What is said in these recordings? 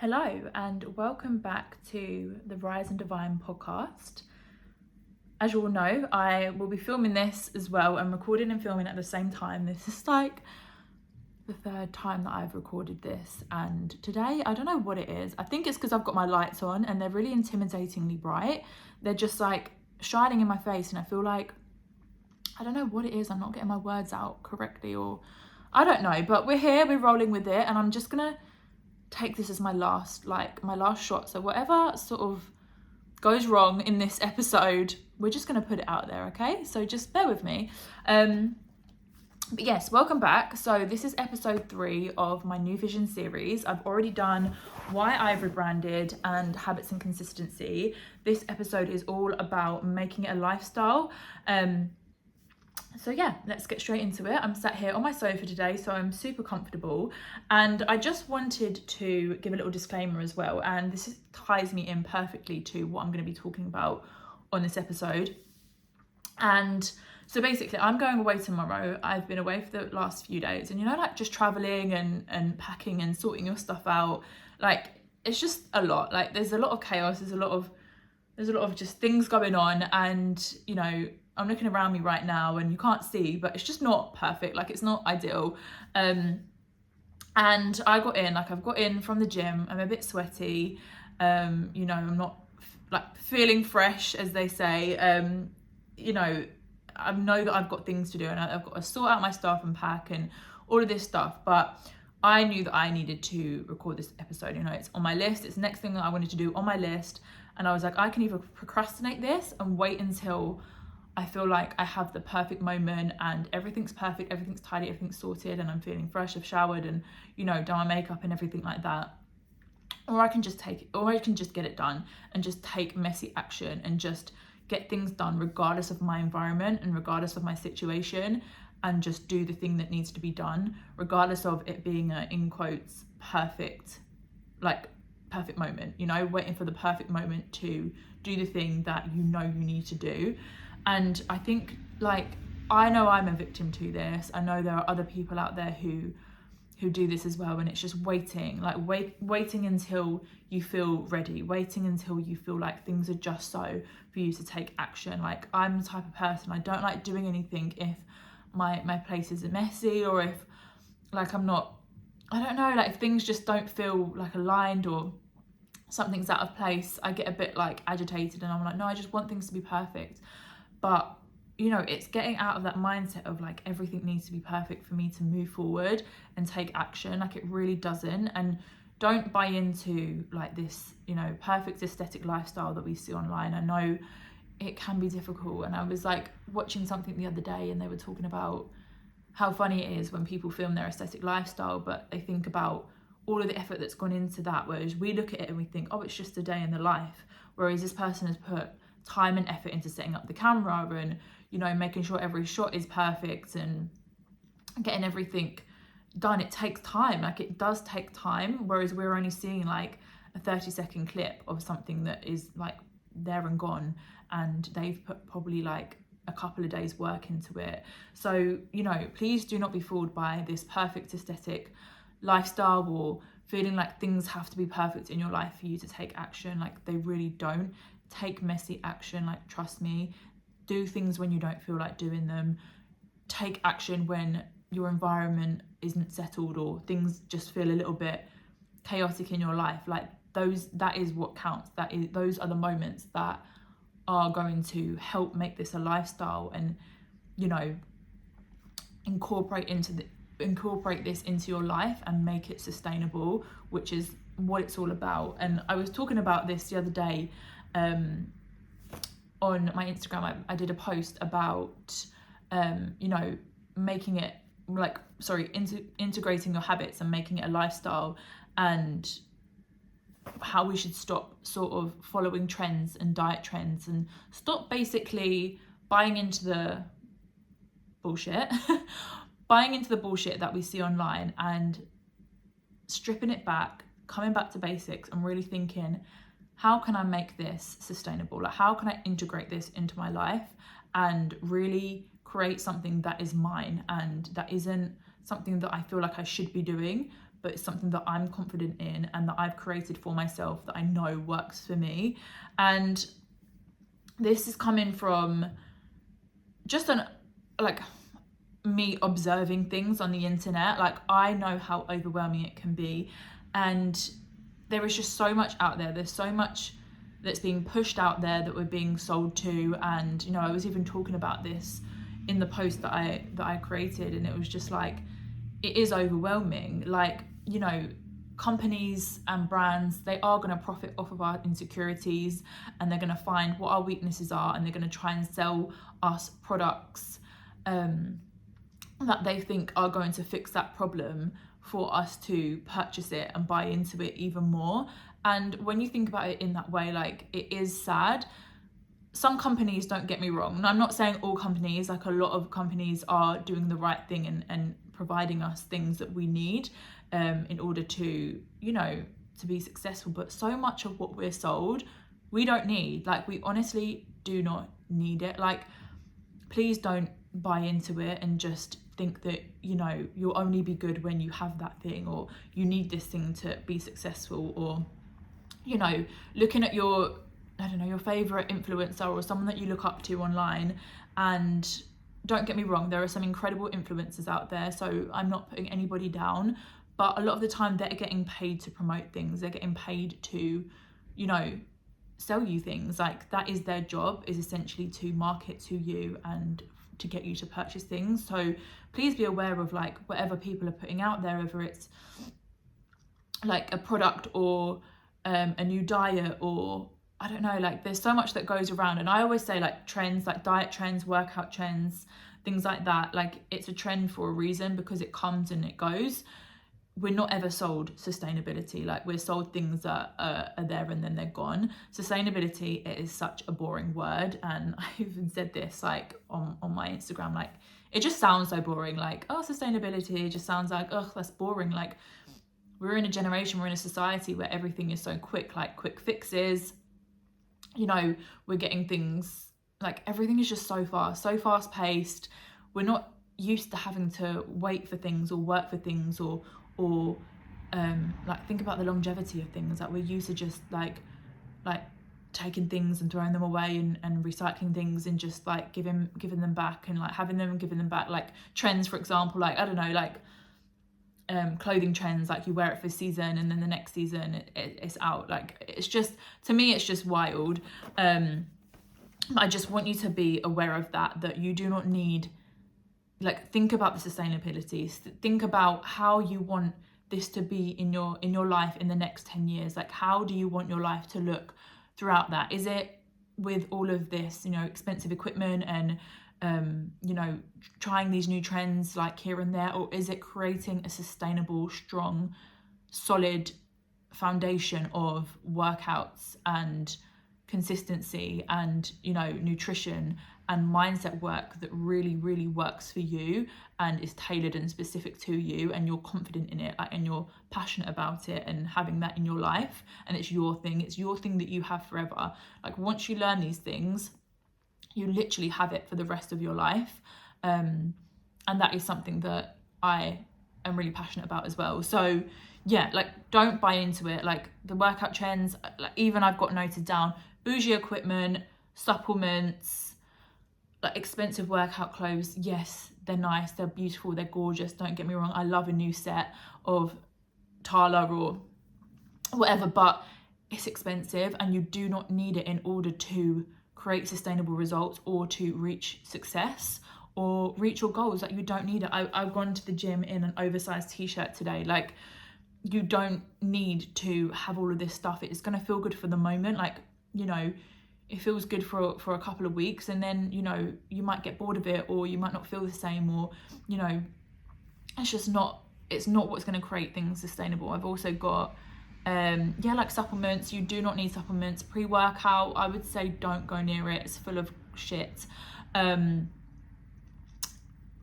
Hello and welcome back to the Rise and Divine podcast. As you all know, I will be filming this as well and recording and filming at the same time. This is like the third time that I've recorded this, and today, I don't know what it is. I think it's because I've got my lights on and they're really intimidatingly bright. They're just like shining in my face and I feel like, I don't know what it is. I'm not getting my words out correctly, or I don't know, but we're here, we're rolling with it, and I'm just gonna take this as my last shot. So whatever sort of goes wrong in this episode, we're just going to put it out there, okay? So just bear with me. But yes, welcome back. So this is episode 3 of my New Vision series. I've already done why I've rebranded and habits and consistency. This episode is all about making it a lifestyle. So yeah, let's get straight into it. I'm sat here on my sofa today, so I'm super comfortable. And I just wanted to give a little disclaimer as well. And this ties me in perfectly to what I'm going to be talking about on this episode. And so basically, I'm going away tomorrow. I've been away for the last few days. And like just traveling and packing and sorting your stuff out. Like, it's just a lot. Like, there's a lot of chaos. There's a lot of just things going on. And, I'm looking around me right now and you can't see, but it's just not perfect. Like, it's not ideal. And I've got in from the gym. I'm a bit sweaty. I'm not feeling fresh, as they say. I know that I've got things to do and I've got to sort out my stuff and pack and all of this stuff. But I knew that I needed to record this episode. It's on my list. It's the next thing that I wanted to do on my list. And I was like, I can either procrastinate this and wait until I feel like I have the perfect moment and everything's perfect, everything's tidy, everything's sorted, and I'm feeling fresh, I've showered and, done my makeup and everything like that. Or I can just get it done and just take messy action and just get things done regardless of my environment and regardless of my situation, and just do the thing that needs to be done, regardless of it being a, in quotes, perfect moment, waiting for the perfect moment to do the thing that you need to do. And I think, I know I'm a victim to this. I know there are other people out there who do this as well, and it's just waiting until you feel ready, waiting until you feel like things are just so for you to take action. Like, I'm the type of person, I don't like doing anything if my place is messy, or if I'm not, I don't know, if things just don't feel aligned or something's out of place. I get a bit agitated and I'm like, no, I just want things to be perfect. But it's getting out of that mindset of everything needs to be perfect for me to move forward and take action. It really doesn't. And don't buy into this perfect aesthetic lifestyle that we see online. I know it can be difficult, and I was watching something the other day and they were talking about how funny it is when people film their aesthetic lifestyle, but they think about all of the effort that's gone into that, whereas we look at it and we think, oh, it's just a day in the life, whereas this person has put time and effort into setting up the camera and making sure every shot is perfect and getting everything done. It takes time. It does take time, whereas we're only seeing a 30-second clip of something that is there and gone, and they've put probably a couple of days work into it. So please do not be fooled by this perfect aesthetic lifestyle or feeling like things have to be perfect in your life for you to take action. They really don't. Take messy action. Trust me. Do things when you don't feel like doing them. Take action when your environment isn't settled or things just feel a little bit chaotic in your life. That is what counts. Those are the moments that are going to help make this a lifestyle and incorporate this into your life and make it sustainable, which is what it's all about. And I was talking about this the other day on my Instagram. I did a post about making it integrating your habits and making it a lifestyle, and how we should stop sort of following trends and diet trends and stop basically buying into the bullshit that we see online, and stripping it back, coming back to basics and really thinking, how can I make this sustainable? How can I integrate this into my life and really create something that is mine and that isn't something that I feel like I should be doing, but it's something that I'm confident in and that I've created for myself that I know works for me. And this is coming from just me observing things on the internet. Like, I know how overwhelming it can be, and there is just so much out there. There's so much that's being pushed out there that we're being sold to. And, you know, I was even talking about this in the post that I created, and it was just like, it is overwhelming. Like, you know, companies and brands, they are going to profit off of our insecurities, and they're going to find what our weaknesses are, and they're going to try and sell us products that they think are going to fix that problem for us to purchase it and buy into it even more. And when you think about it in that way, like, it is sad. Some companies, don't get me wrong, and I'm not saying all companies, like, a lot of companies are doing the right thing and providing us things that we need in order to, you know, to be successful. But so much of what we're sold, we don't need. Like, we honestly do not need it. Like, please don't buy into it and just think that, you know, you'll only be good when you have that thing, or you need this thing to be successful, or, you know, looking at your, I don't know, your favorite influencer or someone that you look up to online. And don't get me wrong, there are some incredible influencers out there, so I'm not putting anybody down, but a lot of the time they're getting paid to promote things. They're getting paid to, you know, sell you things. Like, that is their job, is essentially to market to you and to get you to purchase things. So please be aware of, like, whatever people are putting out there, whether it's like a product or a new diet, or I don't know, like, there's so much that goes around. And I always say, like, trends, like diet trends, workout trends, things like that, like, it's a trend for a reason, because it comes and it goes. We're not ever sold sustainability. Like, we're sold things that are there and then they're gone. Sustainability, it is such a boring word. And I even said this, like, on my Instagram, like, it just sounds so boring. Like, oh, sustainability, it just sounds like, oh, that's boring. Like, we're in a generation, we're in a society where everything is so quick, like quick fixes. You know, we're getting things, like, everything is just so fast paced. We're not used to having to wait for things or work for things, or like, think about the longevity of things. Like, we're used to just like taking things and throwing them away, and recycling things, and just like giving them back, and like having them and giving them back. Like, trends, for example, like, I don't know, like clothing trends, like, you wear it for a season and then the next season it's out. Like, it's just, to me, it's just wild. I just want you to be aware of that you do not need, like, think about the sustainability. Think about how you want this to be in your life in the next 10 years. Like, how do you want your life to look throughout that? Is it with all of this, you know, expensive equipment and you know, trying these new trends, like, here and there, or is it creating a sustainable, strong, solid foundation of workouts and consistency and, you know, nutrition and mindset work that really, really works for you and is tailored and specific to you, and you're confident in it, like, and you're passionate about it, and having that in your life, and it's your thing that you have forever. Like, once you learn these things, you literally have it for the rest of your life. And that is something that I am really passionate about as well. So yeah, like, don't buy into it. Like, the workout trends, like, even I've got noted down, bougie equipment, supplements, like, expensive workout clothes. Yes, they're nice, they're beautiful, they're gorgeous, don't get me wrong. I love a new set of Tala or whatever, but it's expensive, and you do not need it in order to create sustainable results or to reach success or reach your goals. Like, you don't need it. I've gone to the gym in an oversized t-shirt today. Like, you don't need to have all of this stuff. It's going to feel good for the moment. Like, you know, it feels good for a couple of weeks, and then, you know, you might get bored of it, or you might not feel the same, or, you know, it's not what's going to create things sustainable. I've also got like, supplements. You do not need supplements. Pre-workout, I would say don't go near it. It's full of shit.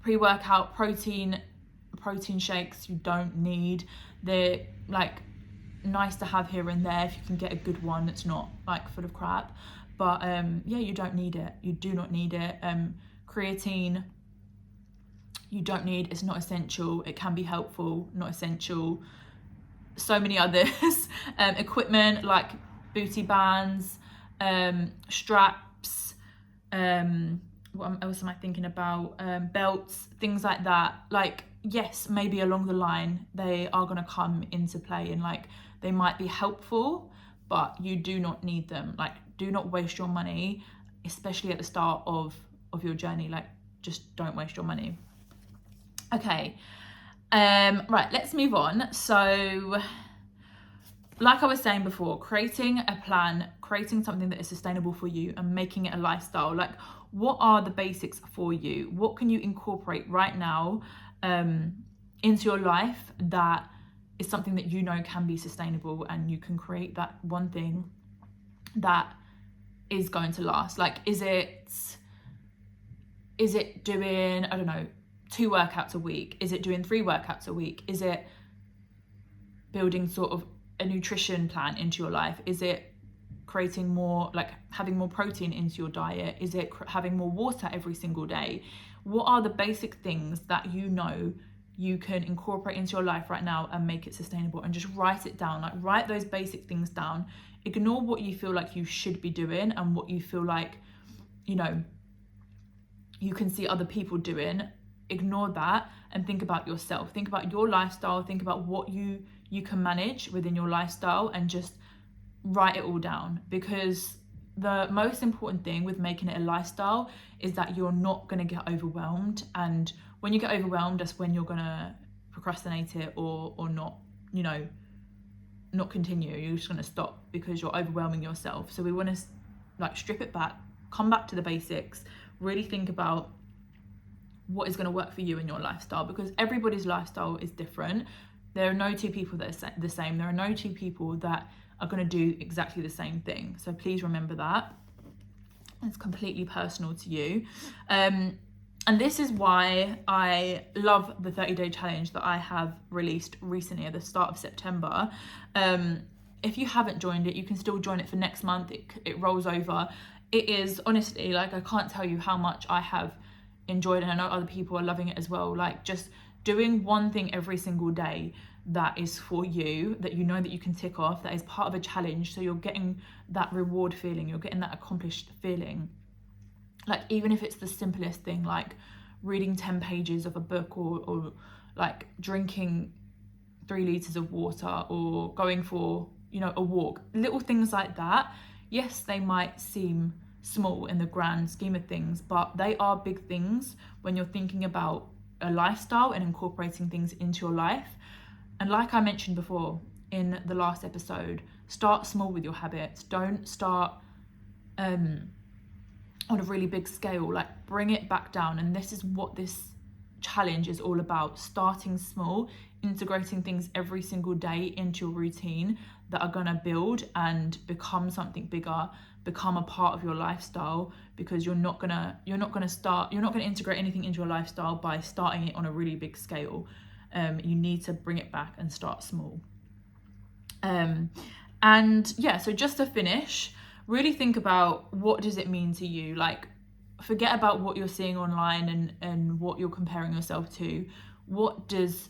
Pre-workout protein shakes, you don't need. They're, like, nice to have here and there if you can get a good one that's not, like, full of crap, but yeah, you don't need it. You do not need it. Creatine, you don't need, it's not essential, it can be helpful, not essential. So many others. Equipment like booty bands, straps, what else am I thinking about? Belts, things like that. Like, yes, maybe along the line they are going to come into play and like they might be helpful, but you do not need them. Like, do not waste your money, especially at the start of your journey. Like, just don't waste your money. Okay, right, let's move on. So like I was saying before, creating a plan, creating something that is sustainable for you and making it a lifestyle. Like, what are the basics for you? What can you incorporate right now into your life that is something that you know can be sustainable, and you can create that one thing that is going to last? Like, is it doing, I don't know, 2 workouts a week? Is it doing 3 workouts a week? Is it building sort of a nutrition plan into your life? Is it creating more, like having more protein into your diet? Is it having more water every single day? What are the basic things that you know you can incorporate into your life right now and make it sustainable? And just write it down. Like, write those basic things down. Ignore what you feel like you should be doing and what you feel like, you know, you can see other people doing. Ignore that and think about yourself. Think about your lifestyle. Think about what you can manage within your lifestyle, and just write it all down. Because the most important thing with making it a lifestyle is that you're not going to get overwhelmed. And when you get overwhelmed, that's when you're going to procrastinate it or not, you know, not continue. You're just going to stop because you're overwhelming yourself. So we want to like strip it back, come back to the basics, really think about what is going to work for you in your lifestyle, because everybody's lifestyle is different. There are no 2 people that are the same. There are no 2 people that are going to do exactly the same thing. So please remember that. It's completely personal to you. And this is why I love the 30-day challenge that I have released recently at the start of September. If you haven't joined it, you can still join it for next month. It rolls over. It is honestly, like, I can't tell you how much I have enjoyed, and I know other people are loving it as well. Like, just doing one thing every single day that is for you, that you know that you can tick off, that is part of a challenge. So you're getting that reward feeling, you're getting that accomplished feeling. Like, even if it's the simplest thing, like reading 10 pages of a book, or like drinking 3 liters of water, or going for, you know, a walk. Little things like that. Yes, they might seem small in the grand scheme of things, but they are big things when you're thinking about a lifestyle and incorporating things into your life. And like I mentioned before in the last episode, start small with your habits. Don't start on a really big scale. Like, bring it back down. And this is what this challenge is all about: starting small, integrating things every single day into your routine that are gonna build and become something bigger, become a part of your lifestyle. Because you're not gonna integrate anything into your lifestyle by starting it on a really big scale. You need to bring it back and start small. And yeah, so just to finish, really think about, what does it mean to you? Like, forget about what you're seeing online and what you're comparing yourself to. What does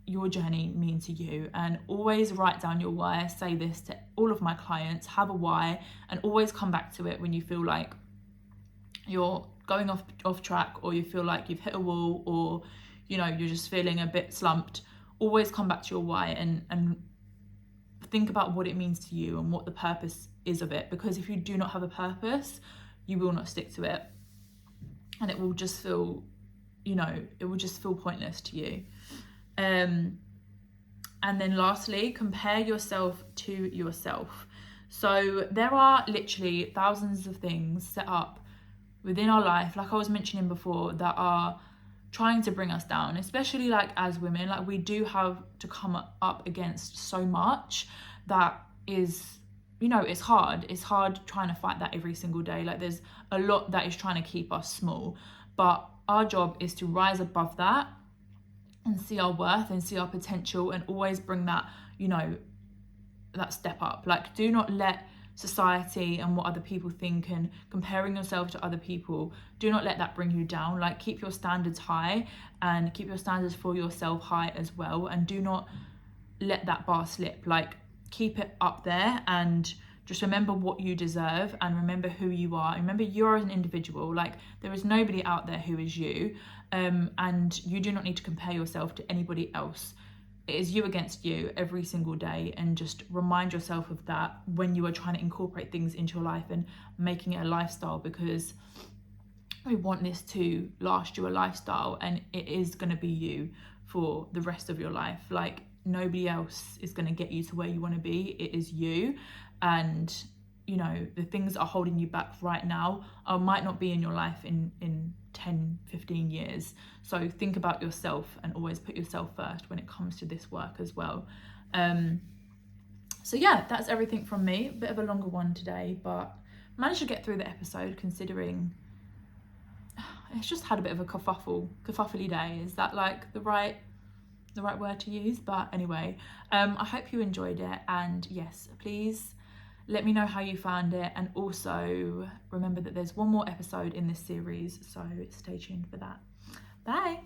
your journey mean to you? And always write down your why. I say this to all of my clients: have a why, and always come back to it when you feel like you're going off track, or you feel like you've hit a wall, or, you know, you're just feeling a bit slumped. Always come back to your why and think about what it means to you and what the purpose is of it. Because if you do not have a purpose, you will not stick to it, and it will just feel, you know, it will just feel pointless to you. And then lastly, compare yourself to yourself. So there are literally thousands of things set up within our life, like I was mentioning before, that are trying to bring us down, especially like as women. Like, we do have to come up against so much that is, you know, it's hard trying to fight that every single day. Like, there's a lot that is trying to keep us small, but our job is to rise above that and see our worth and see our potential, and always bring that, you know, that step up. Like, do not let society and what other people think and comparing yourself to other people, do not let that bring you down. Like, keep your standards high and keep your standards for yourself high as well, and do not let that bar slip. Like, keep it up there and just remember what you deserve and remember who you are. Remember, you're an individual. Like, there is nobody out there who is you, and you do not need to compare yourself to anybody else. It is you against you every single day, and just remind yourself of that when you are trying to incorporate things into your life and making it a lifestyle, because we want this to last you a lifestyle, and it is going to be you for the rest of your life. Like, nobody else is going to get you to where you want to be. It is you. And you know, the things that are holding you back right now might not be in your life in 10, 15 years. So think about yourself and always put yourself first when it comes to this work as well. So yeah, that's everything from me. A bit of a longer one today, but managed to get through the episode considering it's just had a bit of a kerfuffly day. Is that like the right word to use? But anyway, I hope you enjoyed it, and yes, please let me know how you found it, and also remember that there's one more episode in this series, so stay tuned for that. Bye.